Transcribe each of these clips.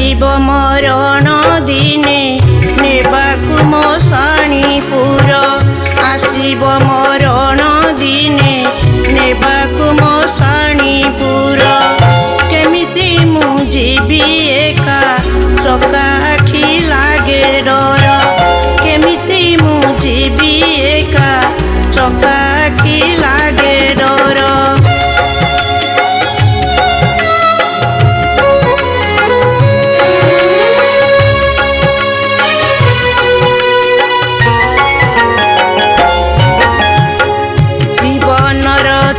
आसीब मरण दिने नेबाकु मशाणीपुर आसीब मरण दिने नेबाकु मशाणीपुर केमिति मु जीवी एका चका आखि लागे डर केमिति मु जीवी एका चका आखि लागे डर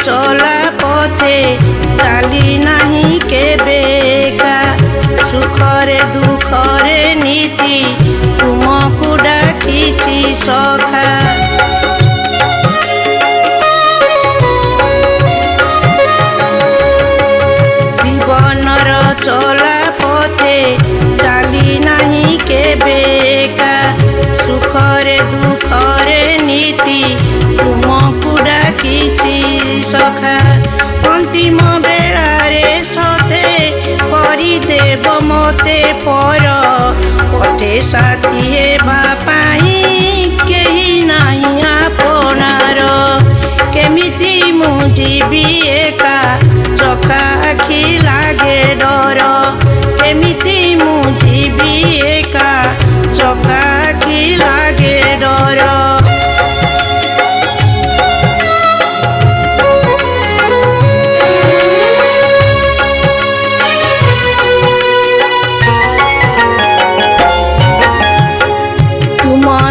चला पथे चाली नहीं केबेका सुखरे दुखरे नीति तुमको डाकिछि सखा जीवनर चला पथे चाली नहीं केबेका सुखरे दुखरे नीति तुमको डाकिछि सखा अंतिम बेलारे सते परिदेव मते पर पथे साथी हेबा पाई केही नाही आपनार केमिति मु जीवी एका चका आखि लागे डर केमिति मु जीवी एका चका आखि लागे डर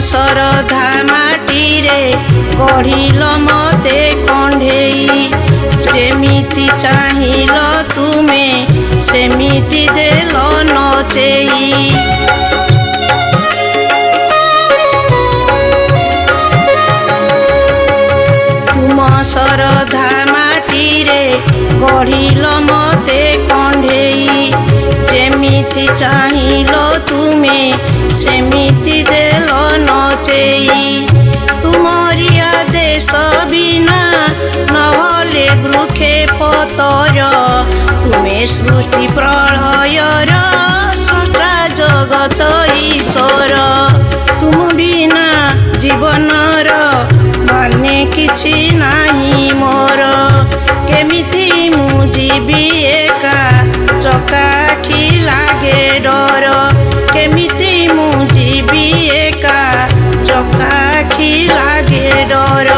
श्रद्धा माटी रे गढ़िल मते कंढेई जेमिति चाहिल तुमे सेमिति देल नचेई तुम श्रद्धा माटी रे गढ़िल मते कंढेई जेमिति चाहिल तुमे सेमिति देल नचेई तुमरी आदेश बिना नहले वृक्षे पतर तुमे सृष्टि प्रलयर स्रष्टा जगत ईश्वर तुम बिना जीवनर माने किछि नाही मोर केमिति मु जीवी एका चका आखि लागे डर केमिति मु जीवी एका चका आखि लागे डर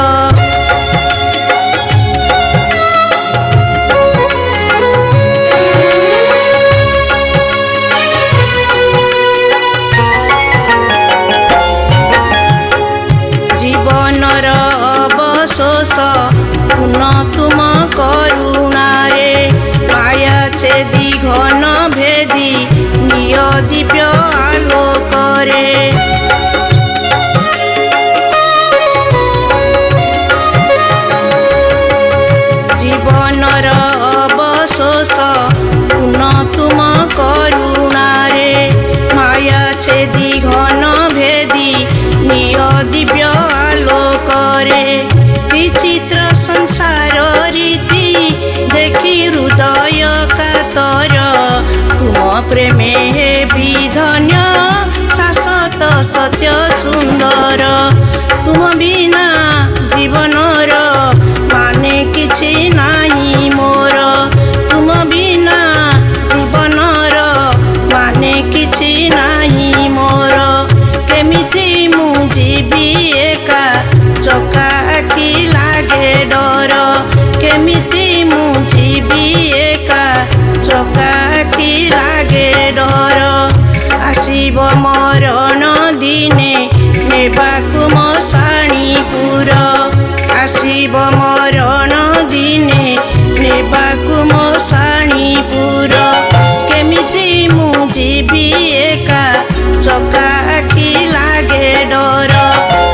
जीवनर अवशोष पुन तुम करुणारे माया छेदी घन भेदी निय दिव्य आलोकरे जीवनर अवशोष पुन तुम करुणारे माया छेदी घन भेदी निय दिव्य आलोकरे विचित्र संसार रीति देखि हृदय कातर तुम प्रेमे हे विधन्य शाश्वत सत्य सुंदर तुम बिना जीवनर माने किछि नाही मोर तुम बिना जीवनर माने किछि नाही मोर केमिति मु जीवी एका चका आखि लागे डर केमिति मु जीवी एका चका आखि लागे डर आसीब मरण दिने नेबाकु मशाणीपुर आसीब मरण दिने नेबाकु मशाणीपुर केमिति मु जीवी एका चका आखि लागे डर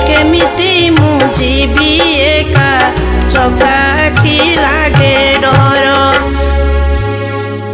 केमिति मु जीवी एका चका